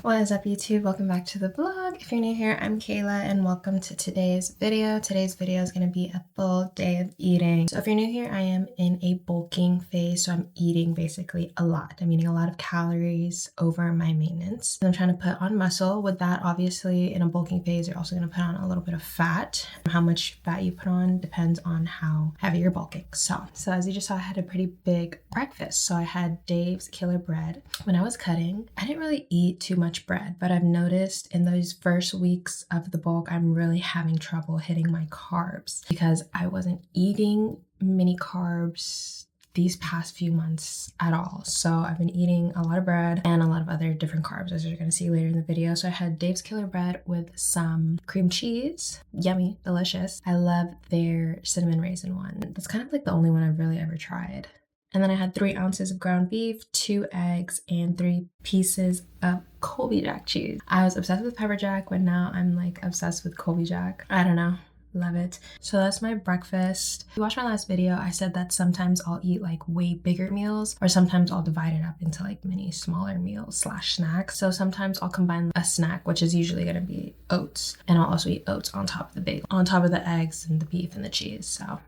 What is up, YouTube? Welcome back to the vlog. If you're new here, I'm Kayla and welcome to today's video. Today's video is going to be a full day of eating. So if you're new here, I am in a bulking phase, so I'm eating basically a lot. I'm eating a lot of calories over my maintenance. I'm trying to put on muscle. With that, obviously, in a bulking phase, you're also going to put on a little bit of fat. How much fat you put on depends on how heavy you're bulking. So as you just saw, I had a pretty big breakfast. So I had Dave's Killer Bread. When I was cutting, I didn't really eat too much bread, but I've noticed in those first weeks of the bulk, I'm really having trouble hitting my carbs because I wasn't eating many carbs these past few months at all. So I've been eating a lot of bread and a lot of other different carbs, as you're going to see later in the video. So I had Dave's Killer Bread with some cream cheese. Yummy, delicious. I love their cinnamon raisin one. That's kind of like the only one I've really ever tried. And then I had 3 ounces of ground beef, 2 eggs, and 3 pieces of Colby Jack cheese. I was obsessed with pepper jack, but now I'm like obsessed with Colby Jack. I don't know. Love it. So that's my breakfast. If you watched my last video, I said that sometimes I'll eat like way bigger meals, or sometimes I'll divide it up into like mini smaller meals / snacks. So sometimes I'll combine a snack, which is usually going to be oats, and I'll also eat oats on top of the bagel, on top of the eggs and the beef and the cheese. So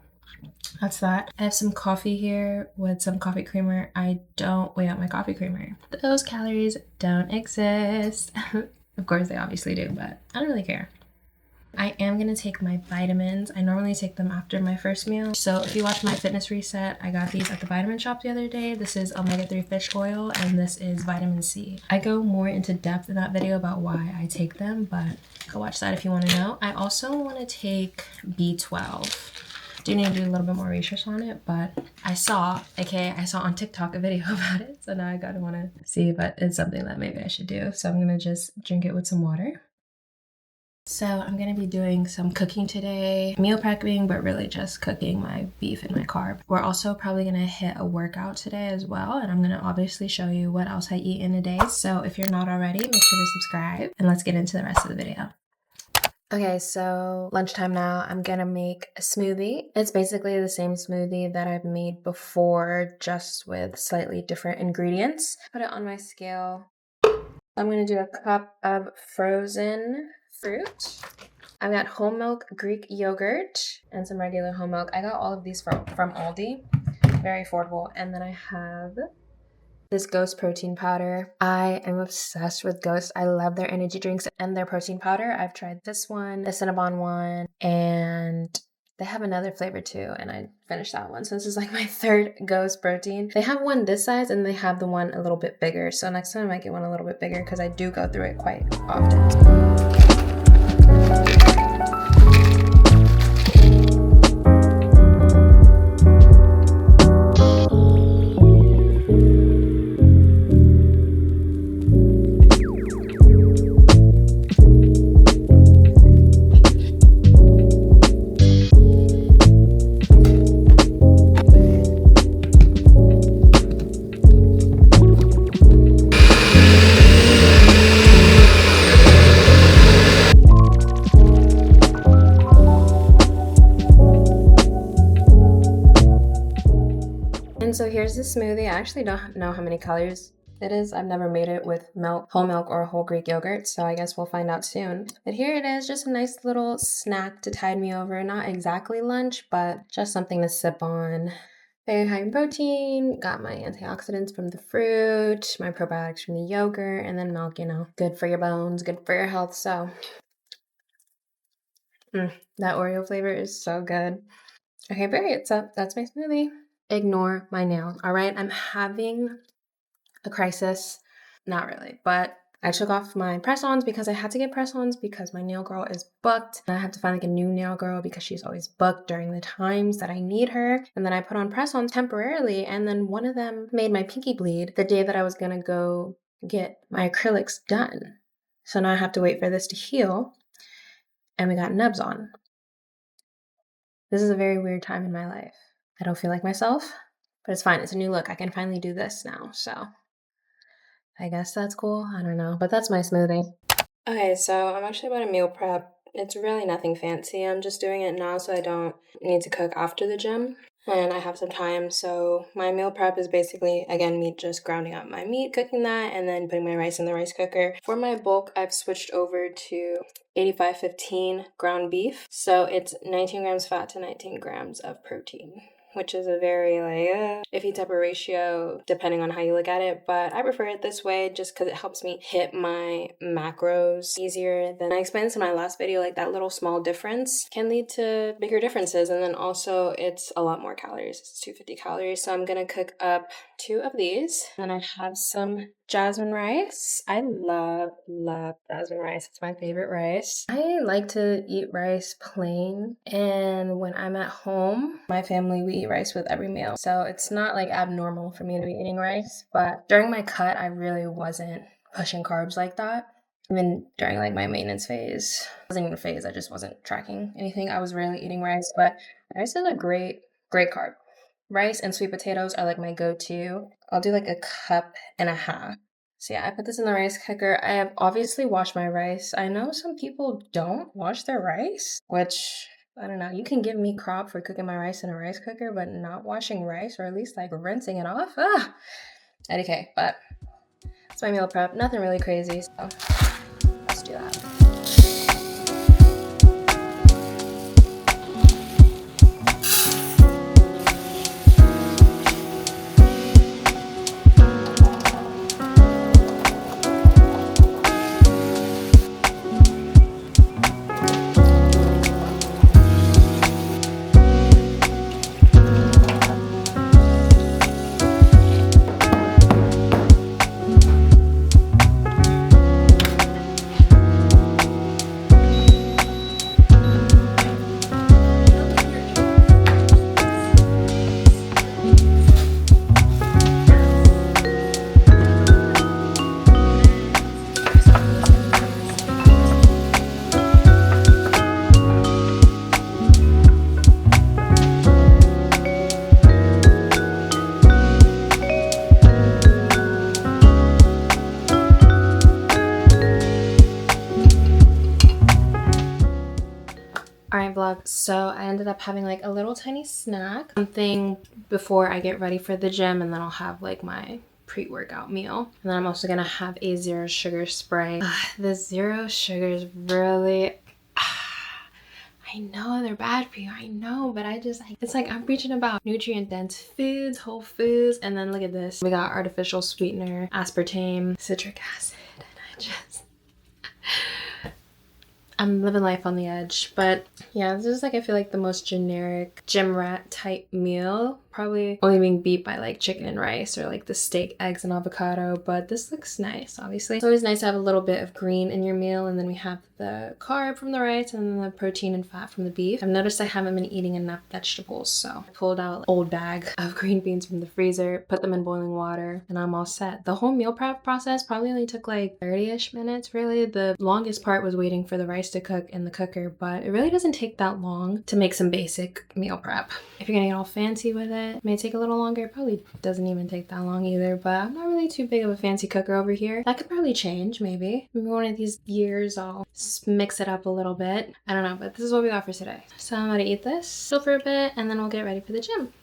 that's that. I have some coffee here with some coffee creamer. I don't weigh out my coffee creamer. Those calories don't exist. Of course they obviously do, but I don't really care. I am going to take my vitamins. I normally take them after my first meal. So if you watch my fitness reset, I got these at the vitamin shop the other day. This is omega-3 fish oil and this is vitamin C. I go more into depth in that video about why I take them, but go watch that if you want to know. I also want to take B12. Do need to do a little bit more research on it, but I saw on TikTok a video about it, so now I gotta want to see if it's something that maybe I should do. So I'm gonna just drink it with some water. So I'm gonna be doing some cooking today, meal prepping, but really just cooking my beef and my carb. We're also probably gonna hit a workout today as well, and I'm gonna obviously show you what else I eat in a day. So if you're not already, make sure to subscribe, and let's get into the rest of the video. Okay, so lunchtime now. I'm gonna make a smoothie. It's basically the same smoothie that I've made before, just with slightly different ingredients. Put it on my scale. I'm gonna do a cup of frozen fruit. I've got whole milk Greek yogurt and some regular whole milk. I got all of these from Aldi. Very affordable. And then I have this Ghost protein powder. I am obsessed with Ghost. I love their energy drinks and their protein powder. I've tried this one, the Cinnabon one, and they have another flavor too, and I finished that one. So this is like my third Ghost protein. They have one this size and they have the one a little bit bigger. So next time I might get one a little bit bigger because I do go through it quite often. And so here's the smoothie. I actually don't know how many calories it is. I've never made it with milk, whole milk, or whole Greek yogurt, so I guess we'll find out soon. But here it is, just a nice little snack to tide me over. Not exactly lunch, but just something to sip on. Very high in protein, got my antioxidants from the fruit, my probiotics from the yogurt, and then milk, good for your bones, good for your health, so. That Oreo flavor is so good. Okay, period. So that's my smoothie. Ignore my nails, all right? I'm having a crisis. Not really, but I took off my press-ons because I had to get press-ons because my nail girl is booked. I have to find like a new nail girl because she's always booked during the times that I need her. And then I put on press-ons temporarily, and then one of them made my pinky bleed the day that I was gonna go get my acrylics done. So now I have to wait for this to heal, and we got nubs on. This is a very weird time in my life. I don't feel like myself, but it's fine. It's a new look. I can finally do this now, so I guess that's cool. I don't know, but that's my smoothie. Okay, so I'm actually about to meal prep. It's really nothing fancy. I'm just doing it now so I don't need to cook after the gym. and I have some time. So my meal prep is basically, again, me just grounding up my meat, cooking that, and then putting my rice in the rice cooker. For my bulk, I've switched over to 85-15 ground beef. So it's 19 grams fat to 19 grams of protein, which is a very iffy type of ratio depending on how you look at it, but I prefer it this way just because it helps me hit my macros easier. Than I explained this in my last video, like that little small difference can lead to bigger differences, and then also it's a lot more calories. It's 250 calories, so I'm gonna cook up 2 of these. Then I have some jasmine rice. I love jasmine rice. It's my favorite rice. I like to eat rice plain, and when I'm at home, my family, we eat rice with every meal. So it's not like abnormal for me to be eating rice, but during my cut, I really wasn't pushing carbs like that. Even during like my maintenance phase, it wasn't even a phase, I just wasn't tracking anything. I was rarely eating rice, but rice is a great carb. Rice and sweet potatoes are like my go-to. I'll do like a cup and a half. So yeah, I put this in the rice cooker. I have obviously washed my rice. I know some people don't wash their rice, which I don't know. You can give me crap for cooking my rice in a rice cooker, but not washing rice or at least like rinsing it off. Okay, but it's my meal prep. Nothing really crazy, so let's do that. Alright vlog, so I ended up having like a little tiny snack, something before I get ready for the gym, and then I'll have like my pre-workout meal. And then I'm also gonna have a zero sugar spray. The zero sugars really, I know they're bad for you, I know, but I just like, it's like I'm preaching about nutrient dense foods, whole foods, and then look at this. We got artificial sweetener, aspartame, citric acid, and I just I'm living life on the edge. But yeah, this is like, I feel like the most generic gym rat type meal, probably only being beat by like chicken and rice or like the steak, eggs, and avocado. But this looks nice. Obviously it's always nice to have a little bit of green in your meal, and then we have the carb from the rice and then the protein and fat from the beef. I've noticed I haven't been eating enough vegetables, so I pulled out an old bag of green beans from the freezer, put them in boiling water, and I'm all set. The whole meal prep process probably only took like 30-ish minutes. Really, the longest part was waiting for the rice to cook in the cooker, but it really doesn't take that long to make some basic meal prep. If you're gonna get all fancy with it may take a little longer. It probably doesn't even take that long either, but I'm not really too big of a fancy cooker over here. That could probably change, maybe one of these years I'll mix it up a little bit. I don't know, but this is what we got for today. So I'm gonna eat this, chill for a bit, and then we'll get ready for the gym.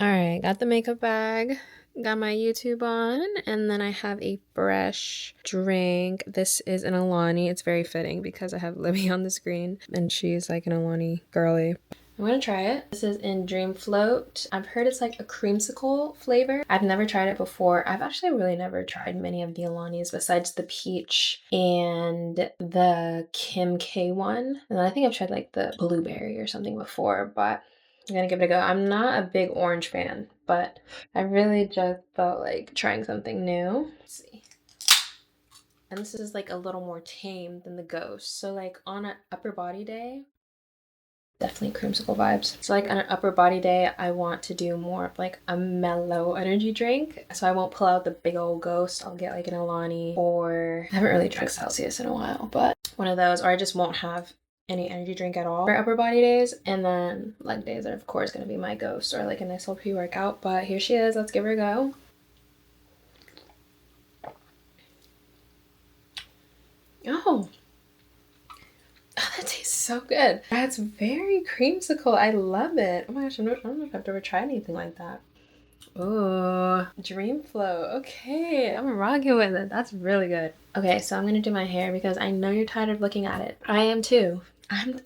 All right, got the makeup bag, got my YouTube on, and then I have a fresh drink. This is an Alani. It's very fitting because I have Libby on the screen and she's like an Alani girly. I'm gonna try it. This is in Dream Float. I've heard it's like a creamsicle flavor. I've never tried it before. I've actually really never tried many of the Alanis besides the peach and the Kim K one. And then I think I've tried like the blueberry or something before, but I'm gonna give it a go. I'm not a big orange fan, but I really just felt like trying something new. Let's see. And this is like a little more tame than the Ghost. So like on an upper body day, definitely creamsicle vibes. So like on an upper body day, I want to do more of like a mellow energy drink. So I won't pull out the big old Ghost. I'll get like an Alani, or I haven't really drank Celsius in a while, but one of those, or I just won't have any energy drink at all for upper body days. And then leg days are of course going to be my Ghost or like a nice little pre-workout. But here she is. Let's give her a go. Oh, that tastes so good. That's very creamsicle. I love it. Oh my gosh, I don't know if I've ever tried anything like that. Oh, Dream Flow. Okay, I'm rocking with it. That's really good. Okay, so I'm gonna do my hair because I know you're tired of looking at it. I am too.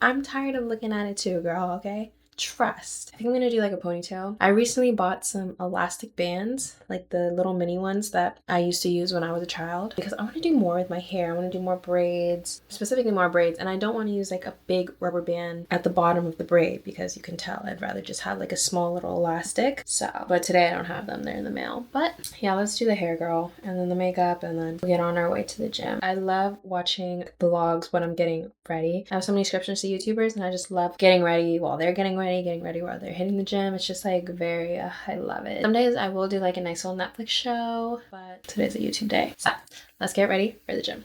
I'm tired of looking at it too, girl, okay? Trust. I think I'm gonna do like a ponytail. I recently bought some elastic bands, like the little mini ones that I used to use when I was a child, because I want to do more with my hair. I want to do more braids, specifically more braids, and I don't want to use like a big rubber band at the bottom of the braid because you can tell I'd rather just have like a small little elastic. So, but today I don't have them. They're in the mail. But yeah, let's do the hair, girl, and then the makeup, and then we'll get on our way to the gym. I love watching vlogs when I'm getting ready. I have so many subscriptions to YouTubers, and I just love getting ready while they're getting ready while they're hitting the gym. It's just like very, I love it. Some days I will do like a nice little Netflix show, but today's a YouTube day. So let's get ready for the gym.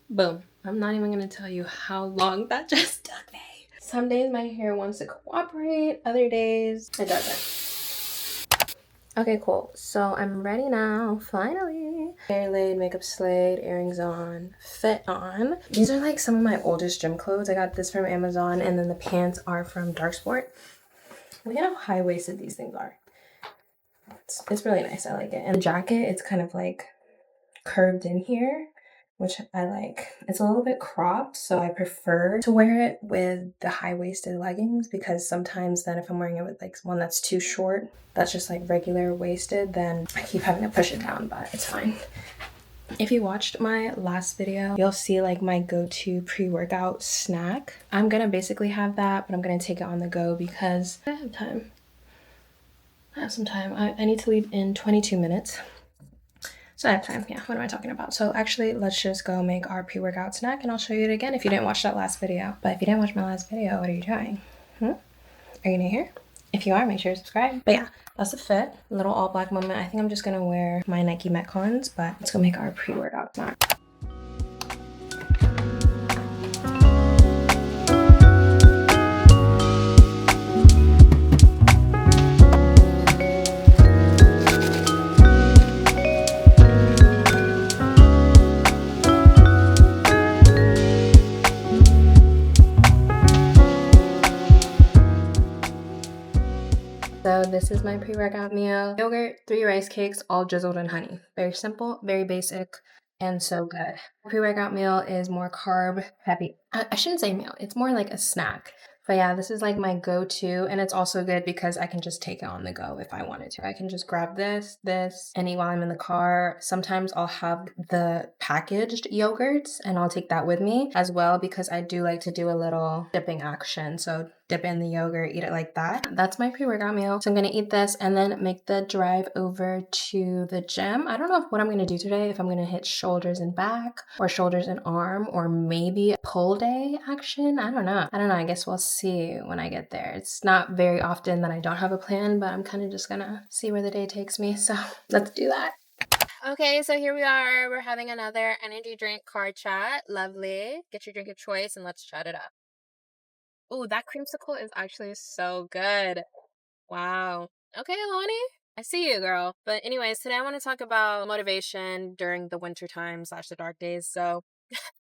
Boom. I'm not even gonna tell you how long that just took me. Some days my hair wants to cooperate, other days it doesn't. Okay, cool. So I'm ready now, finally. Hair laid, makeup slayed, earrings on, fit on. These are like some of my oldest gym clothes. I got this from Amazon, and then the pants are from Dark Sport. Look at how high-waisted these things are. It's really nice. I like it. And the jacket, it's kind of like curved in here, which I like. It's a little bit cropped, so I prefer to wear it with the high-waisted leggings, because sometimes then if I'm wearing it with like one that's too short, that's just like regular waisted, then I keep having to push it down, but it's fine. If you watched my last video, you'll see like my go-to pre-workout snack. I'm gonna basically have that, but I'm gonna take it on the go because I have time. I have some time. I need to leave in 22 minutes. So I have time. Yeah, what am I talking about? So actually, let's just go make our pre-workout snack, and I'll show you it again if you didn't watch that last video. But if you didn't watch my last video, what are you doing? Are you new here? If you are, make sure to subscribe. But yeah, that's the fit. A little all black moment. I think I'm just gonna wear my Nike Metcons, but let's go make our pre-workout snack. So this is my pre-workout meal. Yogurt, 3 rice cakes, all drizzled in honey. Very simple, very basic, and so good. Pre-workout meal is more carb heavy. I shouldn't say meal, it's more like a snack. But yeah, this is like my go-to, and it's also good because I can just take it on the go if I wanted to. I can just grab this, and eat while I'm in the car. Sometimes I'll have the packaged yogurts, and I'll take that with me as well because I do like to do a little dipping action. So dip in the yogurt, eat it like that. That's my pre-workout meal. So I'm gonna eat this and then make the drive over to the gym. I don't know what I'm gonna do today, if I'm gonna hit shoulders and back or shoulders and arm, or maybe pull day action. I don't know. I guess we'll see when I get there. It's not very often that I don't have a plan, but I'm kind of just gonna see where the day takes me. So let's do that. Okay, so here we are. We're having another energy drink car chat. Lovely. Get your drink of choice and let's chat it up. Oh, that creamsicle is actually so good. Wow. Okay, Lonnie. I see you, girl. But anyways, today I want to talk about motivation during the winter time / the dark days. So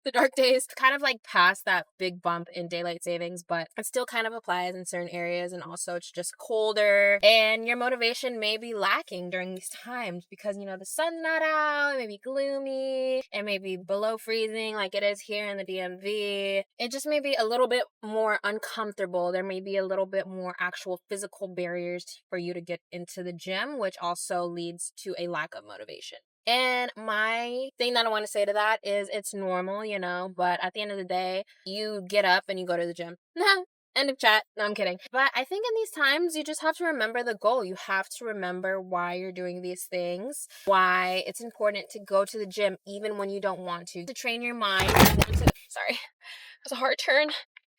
the dark days kind of like past that big bump in daylight savings, but it still kind of applies in certain areas. And also it's just colder and your motivation may be lacking during these times because, you know, the sun's not out, it may be gloomy, it may be below freezing like it is here in the DMV. It just may be a little bit more uncomfortable. There may be a little bit more actual physical barriers for you to get into the gym, which also leads to a lack of motivation. And my thing that I want to say to that is it's normal, you know, but at the end of the day, you get up and you go to the gym. End of chat. No, I'm kidding. But I think in these times, you just have to remember the goal. You have to remember why you're doing these things, why it's important to go to the gym even when you don't want to train your mind. Sorry, it was a hard turn.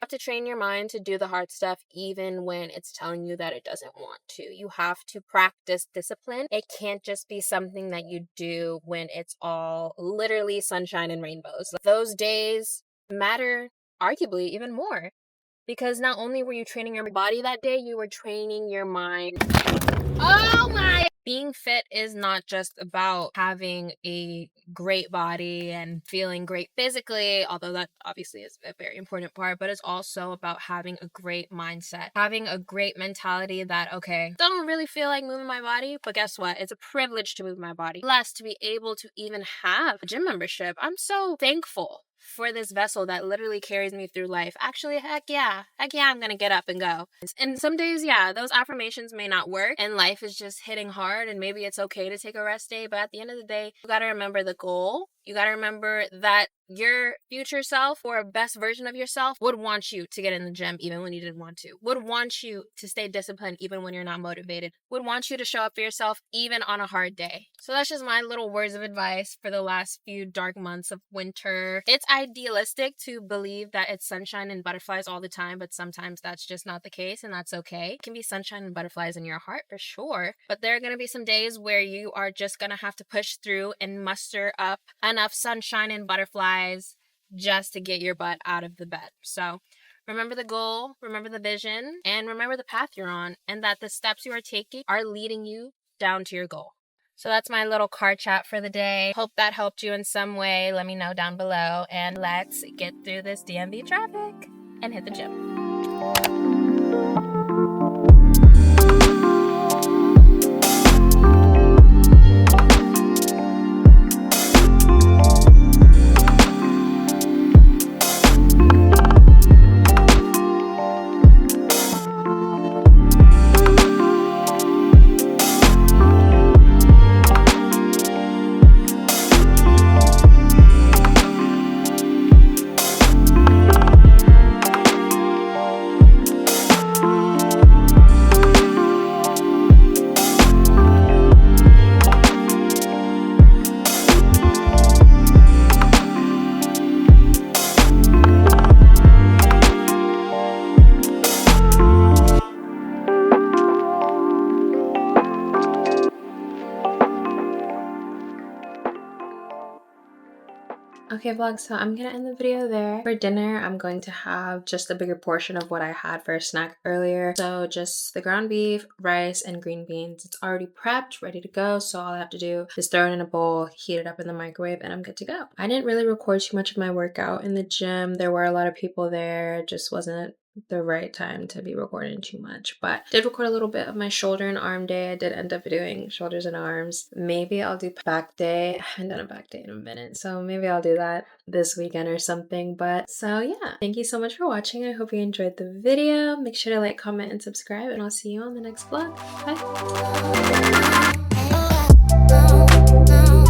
Have to train your mind to do the hard stuff even when it's telling you that it doesn't want to. You have to practice discipline. It can't just be something that you do when it's all literally sunshine and rainbows. Those days matter arguably even more because not only were you training your body that day, you were training your mind. Oh my being fit is not just about having a great body and feeling great physically, although that obviously is a very important part, but it's also about having a great mindset, having a great mentality that, okay, don't really feel like moving my body, but guess what? It's a privilege to move my body. Blessed to be able to even have a gym membership. I'm so thankful for this vessel that literally carries me through life. Actually, heck yeah, I'm gonna get up and go. And some days, yeah, those affirmations may not work and life is just hitting hard, and maybe it's okay to take a rest day, but at the end of the day, you gotta remember the goal. You gotta remember that your future self or a best version of yourself would want you to get in the gym even when you didn't want to, would want you to stay disciplined even when you're not motivated, would want you to show up for yourself even on a hard day. So that's just my little words of advice for the last few dark months of winter. It's idealistic to believe that it's sunshine and butterflies all the time, but sometimes that's just not the case, and that's okay. It can be sunshine and butterflies in your heart for sure, but there are going to be some days where you are just going to have to push through and muster up enough sunshine and butterflies just to get your butt out of the bed. So remember the goal, remember the vision, and remember the path you're on, and that the steps you are taking are leading you down to your goal. So that's my little car chat for the day. Hope that helped you in some way. Let me know down below, and let's get through this DMV traffic and hit the gym. Okay, vlog, so I'm gonna end the video there. For dinner, I'm going to have just a bigger portion of what I had for a snack earlier. So just the ground beef, rice, and green beans. It's already prepped, ready to go. So all I have to do is throw it in a bowl, heat it up in the microwave, and I'm good to go. I didn't really record too much of my workout in the gym. There were a lot of people there. It just wasn't the right time to be recording too much, but did record a little bit of my shoulder and arm day. I did end up doing shoulders and arms. Maybe I'll do back day. I haven't done a back day in a minute, so maybe I'll do that this weekend or something. But so yeah, thank you so much for watching. I hope you enjoyed the video. Make sure to like, comment, and subscribe, and I'll see you on the next vlog. Bye.